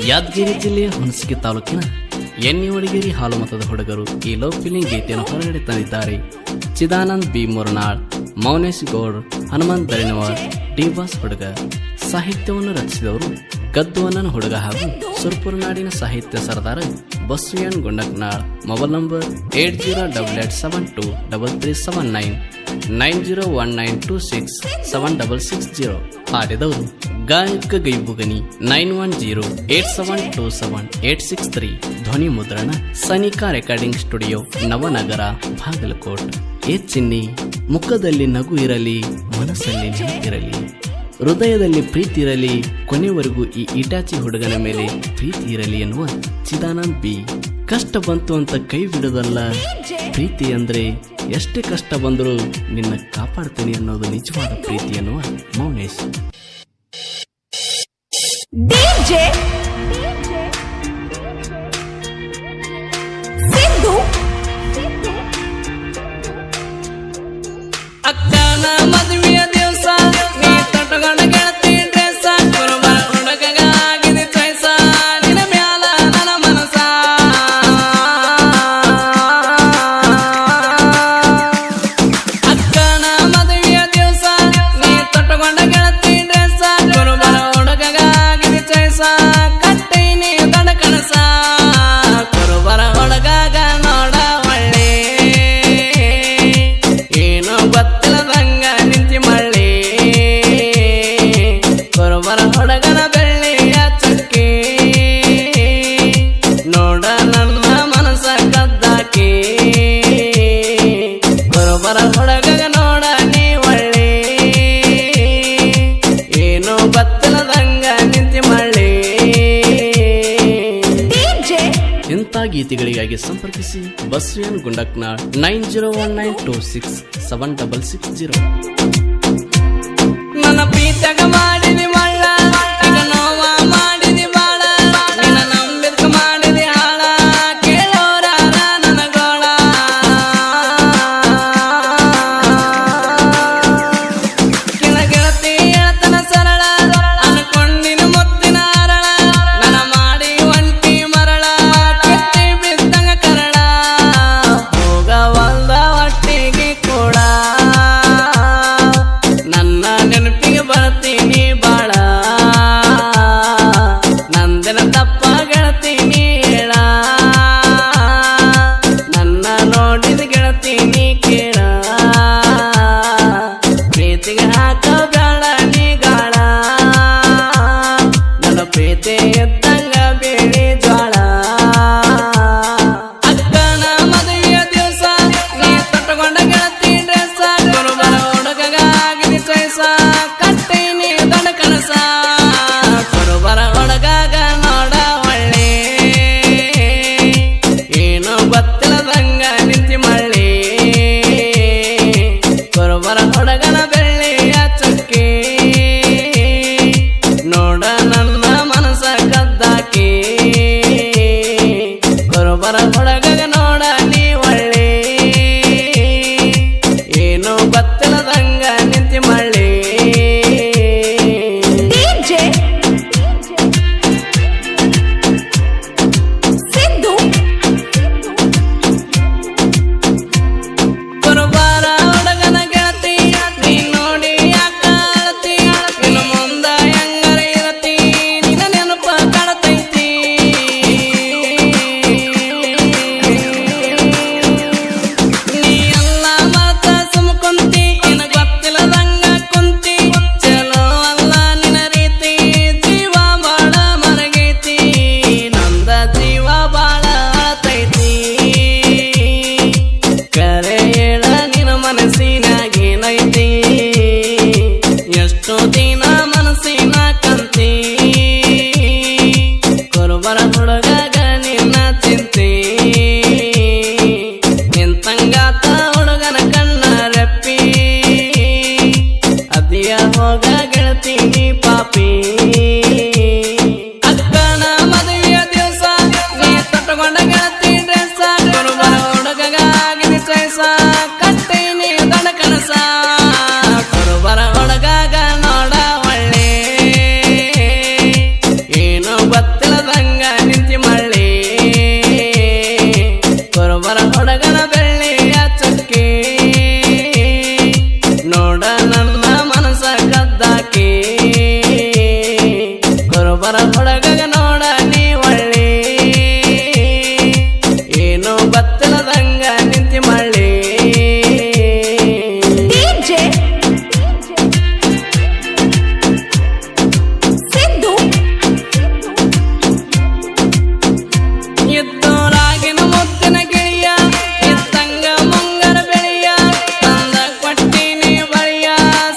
ಯಾದಗಿರಿ ಜಿಲ್ಲೆಯ ಹುಣಸಗಿ ತಾಲೂಕಿನ ಎನ್ನಿವಡಿಗೇರಿ ಹಾಲು ಮತದ ಹುಡುಗರು ಈ ಲವ್ ಫೀಲಿಂಗ್ ಗೀತೆಯನ್ನು ಹೊರಗಡೆ ತಂದಿದ್ದಾರೆ. ಚಿದಾನಂದ್ ಬಿ ಮುರನಾಳ್, ಮೌನೇಶ್ ಗೌಡ್, ಹನುಮಂತ್ ದರಿನವರ್, ಡಿವಾಸ್ ಹುಡುಗ. ಸಾಹಿತ್ಯವನ್ನು ರಚಿಸಿದವರು ಗದ್ದುವಣ್ಣನ ಹುಡುಗ ಹಾಗೂ ಸುರ್ಪುರ ನಾಡಿನ ಸಾಹಿತ್ಯ ಸರದಾರ ಬಸವಯ್ಯನ್ ಗುಂಡಕ್ನಾಳ್. Mobile number 8088723379 9019267660. ಹಾಡಿದವರು ಗಾಯಕ ಗೈಬುಗನಿ 9108727863. ಧ್ವನಿ ಮುದ್ರಣ ಸನಿಕಾ ರೆಕಾರ್ಡಿಂಗ್ ಸ್ಟುಡಿಯೋ, ನವನಗರ, ಬಾಗಲಕೋಟ್. ಚಿನ್ನಿ, ಮುಖದಲ್ಲಿ ನಗು ಇರಲಿ, ಮನಸ್ಸಲ್ಲಿ ನೆನಪಿರಲಿ, ಹೃದಯದಲ್ಲಿ ಪ್ರೀತಿ ಇರಲಿ, ಕೊನೆವರೆಗೂ ಈ ಇಟಾಚಿ ಹುಡುಗನ ಮೇಲೆ ಪ್ರೀತಿ ಇರಲಿ ಎನ್ನುವ ಚಿದಾನಂದ್ ಬಿ. ಕಷ್ಟ ಬಂತು ಅಂತ ಕೈ ಬಿಡೋದಲ್ಲ, ಪ್ರೀತಿ ಅಂದ್ರೆ ಎಷ್ಟೇ ಕಷ್ಟ ಬಂದರೂ ನಿನ್ನ ಕಾಪಾಡ್ತೀನಿ ಅನ್ನೋದು ನಿಜವಾದ ಪ್ರೀತಿ ಎನ್ನುವ ಮೌನೇಶ್. ಅಕ್ಕನ ಮದುವೆಯ ದಿವಸ ನೀ ತೊಟ್ಟಗೊಂಡ ಗೆಳತಿ ಡ್ರೆಸ್ ಕುರುಬ ಹುಡುಗಗಾಗಿದೆ ಚಾಯ್ಸ ನಿನ್ನ ಮ್ಯಾಲ ನನ್ನ ಮನಸ. ಅಕ್ಕನ ಮದುವೆಯ ದಿವಸ ನೀ ತೊಟ್ಟಗೊಂಡ ಗೆಳತಿ ಡ್ರೆಸ್ ಕುರುಬ ಹುಡುಗಗಾಗಿದೆ ಚಾಯ್ಸ ಕಟ್ಟೈನಿ ದೊಡ್ಡ ಕನಸ. ಕುರುಬರ ಹುಡುಗಾಗ ನೋಡ ಒಳ್ಳೆ ಏನೋ ಗೊತ್ತಿಲ್ಲದಂಗ ನಿಂತಿ ಮಳ್ಳಿ. ಕುರುಬರ ಹುಡುಗನ ಬೆಳ್ಳಿಯ ಚಕ್ಕಿ ನೋಡ ನನ್ನ ಮನಸ ಕದ್ದಾಕಿ. ಕುರುಬರ ಹುಡುಗ ನೋಡ ನೀ ಒಳ್ಳಿ ಏನೋ ಗೊತ್ತಿಲ್ಲದಂಗ ನಿಂತಿ ಮಳ್ಳಿ. ಇಂಥ ಗೀತೆಗಳಿಗಾಗಿ ಸಂಪರ್ಕಿಸಿ ಬಸವಯ್ಯನ್ ಗುಂಡಕ್ನಾಳ್ 9019267660. ನನ್ನ ಪ್ರೀತಗ ಮಾಡಿದಿ ಮಳ್ಳ, ಈಗ ನೋವ ಮಾಡಿದಿ ಬಾಳ, ನಿನ್ನ ನಂಬಿದ್ಕ ಮಾಡಿದಿ ಹಾಳ, ಕೇಳೋರ ನನ್ನ ಗೋಳ. ಕೆಳ ಗೆಳತಿ ಹೇಳ್ತನ ಸರಳ, ಅನ್ಕೊಂಡಿನ ಮುತ್ತಿನ ಹರಳ, ನನ್ನ ಮಾಡಿ ಒಂಟಿ ಮರಳ, ಕೆತ್ತಿ ಬಿದ್ದಂಗ ಕರಳ, ಹೋಗವಲ್ದ ಒಟ್ಟಿಗೆ ಕೂಡ ನನ್ನ ನೆನಪಿಗೆ ಬರ್ತೀನಿ ಬಾಳ. ನಂದೆನ ತಪ್ಪ ಗೆಳತೀನಿ ಹೇಳ, ನನ್ನ ನೋಡಿದ ಗೆಳತೀನಿ ಕೇಳ. ಪ್ರೀತಿಗೆ ಹಾಕ ಬೇಡ ನೀ ಗಾಳ, ನನ್ನ ಪ್ರೀತಿ ಎದ್ದಂಗ ಬೇಡಿ ಜ್ವಾಳ. ಅಕ್ಕನ ಮದುವೆಯ ದಿವಸ ನೀ ತೊಟ್ಟಗೊಂಡ ಗೆಳತಿ ಡ್ರೆಸ್ ಕುರುಬರ ಹುಡುಗಗಾಗಿದೆ ಚಾಯ್ಸ ಕಟ್ಟೈನಿ ದೊಡ್ಡ ಕನಸ. ಕುರುಬರ ಹುಡುಗಾಗ ನೋಡ ಒಳ್ಳೆ ಏನೋ ಗೊತ್ತಿಲ್ಲದಂಗ ನಿಂತಿ ಮಳ್ಳಿ. ಕುರುಬರ ಹುಡುಗನ ಬೆಳ್ಳಿಯ ಚಕ್ಕಿ ನೋಡ ನನ್ನ ಮನಸ ಕದ್ದಾಕಿ. ಹುಡುಗಗ ನೋಡ ನೀ ಒಳ್ಳಿ ಏನು ಬತ್ತಲದಂಗ ನಿಂತಿ ಮಳ್ಳಿ ಇದ್ದೋರಾಗಿನ ಮುತ್ತಿನ ಗಿಳಿಯ ಇದ್ದಂಗ ಮುಂಗರ ಬೆಳೆಯ ತಂದ ಕೊಟ್ಟಿನಿ ಬಳಿಯ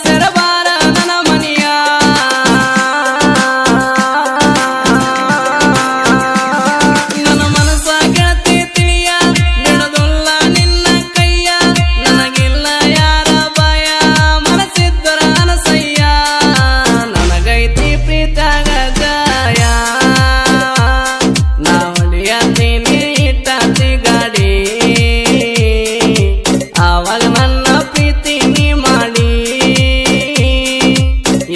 ಸೆರಬಾರ ನನ್ನ ಮನಿಯ ನನ್ನ ಮನಸ್ಸ ಗೆಳತಿ ತಿಳಿಯ ಬಿಡದುಲ್ಲ ನಿನ್ನ ಕೈಯ ನನಗಿಲ್ಲ ಯಾರ ಭಯ ಮನಸ್ಸಿದ್ದರ ಅನಸಯ್ಯ ನನಗೈತಿ ಪ್ರೀತಾಗ ಜಯ ನಾ ಹೊಡಿಯತೀನಿ ಇಟ್ಟಾತಿ ಗಾಡಿ ಆವಾಗ ನನ್ನ ಪ್ರೀತಿ ನೀ ಮಾಡಿ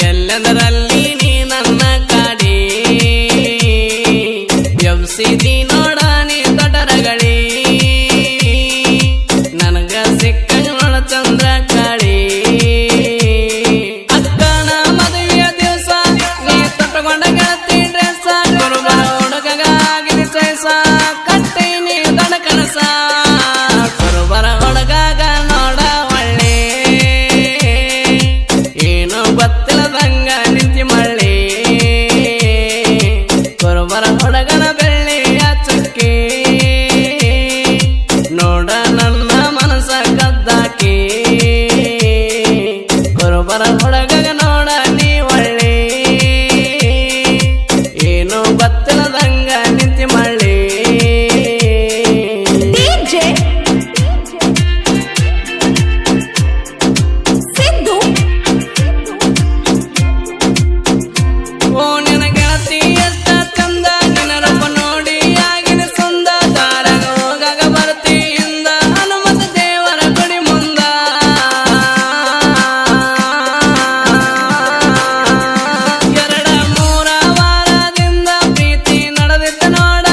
ಎಲ್ಲದರಲ್ಲಿ ನೀ ನನ್ನ ಕಾಡಿ ಎಬ್ಸಿದಿ ನೋಡ ನೀ ದೊಡ್ಡರಗಳಿ ನನಗ ಸಿಕ್ಕಂಗ ನೋಡ ಚಂದ್ರ ಕಾಳಿ ಅಕ್ಕನ ಮದುವೆಯ ದಿವಸ ನೀ ತೊಟ್ಟುಕೊಂಡ ಗೆಳತಿ ಡ್ರೆಸ್ ಗುರುಬರ ಹುಡುಗಗಾಗಿ ಚೈಸ ಕಟ್ಟೀನಿ ದೊಡ್ಡ ಕನಸ ಗುರುಬರ ಹುಡುಗಾಗ ನೋಡ ಒಳ್ಳೆ ಏನು ಗೊತ್ತಿಲ್ಲದಂಗ ನಿಂತಿ ಮಳ್ಳಿ ಗುರುಬರ ಹುಡುಗನ ಬೆಳ್ಳಿಯ ಚುಕ್ಕಿ ನೋಡ ನನ್ನ ಮನಸ್ಸ ಕದ್ದಾಕಿ ಗುರುಬರ ಹುಡುಗಗ ನೋಡ ನೀ ಒಳ್ಳಿ ಏನು ಗೊತ್ತಿಲ್ಲದಂಗ ನಿಂತಿ ಮಳ್ಳಿ ಓ ನಿನ ಗೆಳತಿ ಎಷ್ಟ ಚಂದ ನಿನ್ನ ರೂಪ ನೋಡಿ ಆಗಿನ ಸುಂದ ದಾರಾಗ ಹೋಗಾಗ ಬರ್ತಿ ಹಿಂದ ಹನುಮಂತ ದೇವರ ಗುಡಿ ಮುಂದ ಎರಡ ಮೂರ ವಾರದಿಂದ ಪ್ರೀತಿ ನಡೆದಿದ್ದ ನೋಡ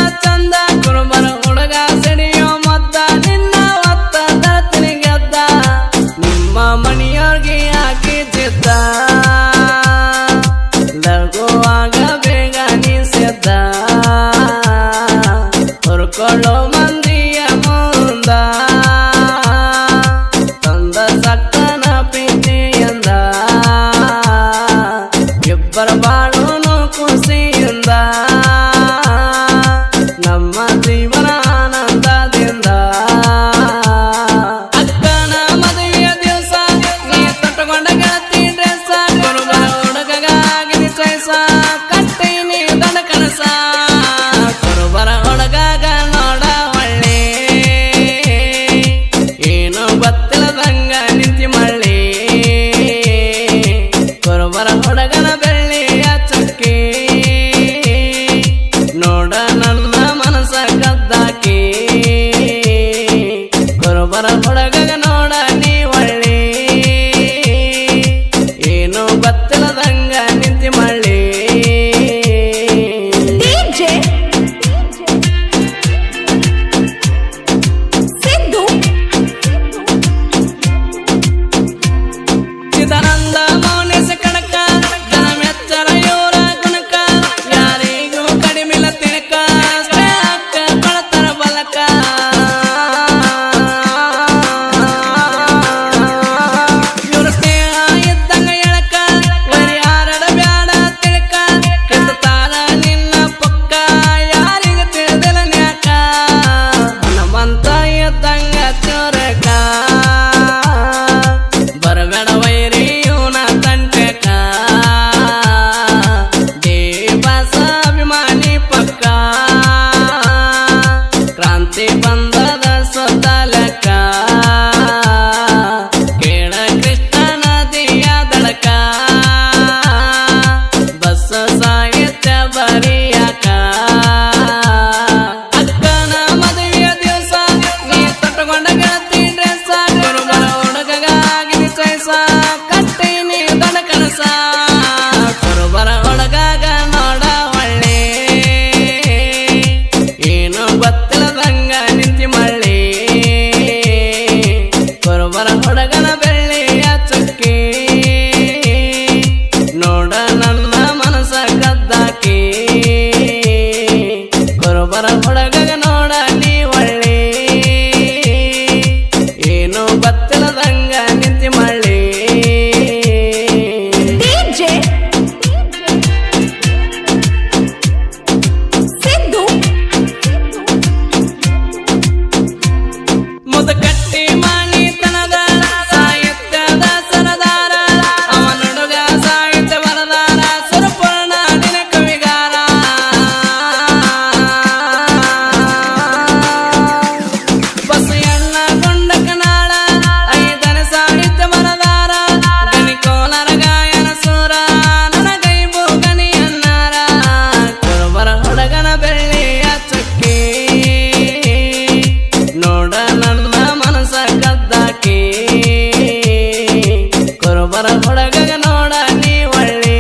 ಬರೋಬರ ಹುಡುಗಗ ನೋಡ ನೀ ಒಳ್ಳಿ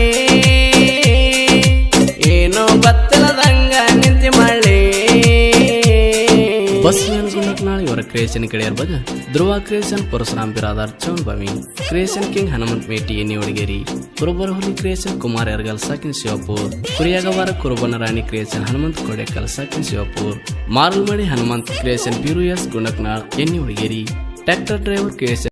ಏನು ಬತ್ತಲದಂಗ ನಿಂತಿ ಮಳ್ಳಿ ಬಸವನ್ ಗುಂಡಕ್ನಾಳ್ ಇವರ ಕ್ರಿಯೇಷನ್ ಗೆಳೆಯರ ಬಗ್ಗೆ Dhruva creation Parashuram Biradar Chounbavi creation king Hanumant Meti ಎನ್ನಿ ಒಡಗೇರಿ ಕುರುಬರಹುಲಿ ಕ್ರಿಯೇಷನ್ ಕುಮಾರ್ ಯರ್ಗಲ್ ಸಾಕಿನ್ ಶಿವಪುರ್ ಕುರಿಯಾಗವಾರ ಕುರುಬನ ರಾಣಿ ಕ್ರಿಯೇಷನ್ ಹನುಮಂತ್ ಕೋಡೆಕಲ್ ಸಾಕಿನ್ ಶಿವಪುರ್ ಮಾರಲ್ಮಡಿ ಹನುಮಂತ್ ಕ್ರಿಯೇಷನ್ ಬಿರು ಎಸ್ ಗುಂಡಕ್ನಾಳ್ ಎನ್ನಿ ಒಡಗೇರಿ ಟ್ರ್ಯಾಕ್ಟರ್ ಡ್ರೈವರ್ ಕ್ರಿಯೇಷನ್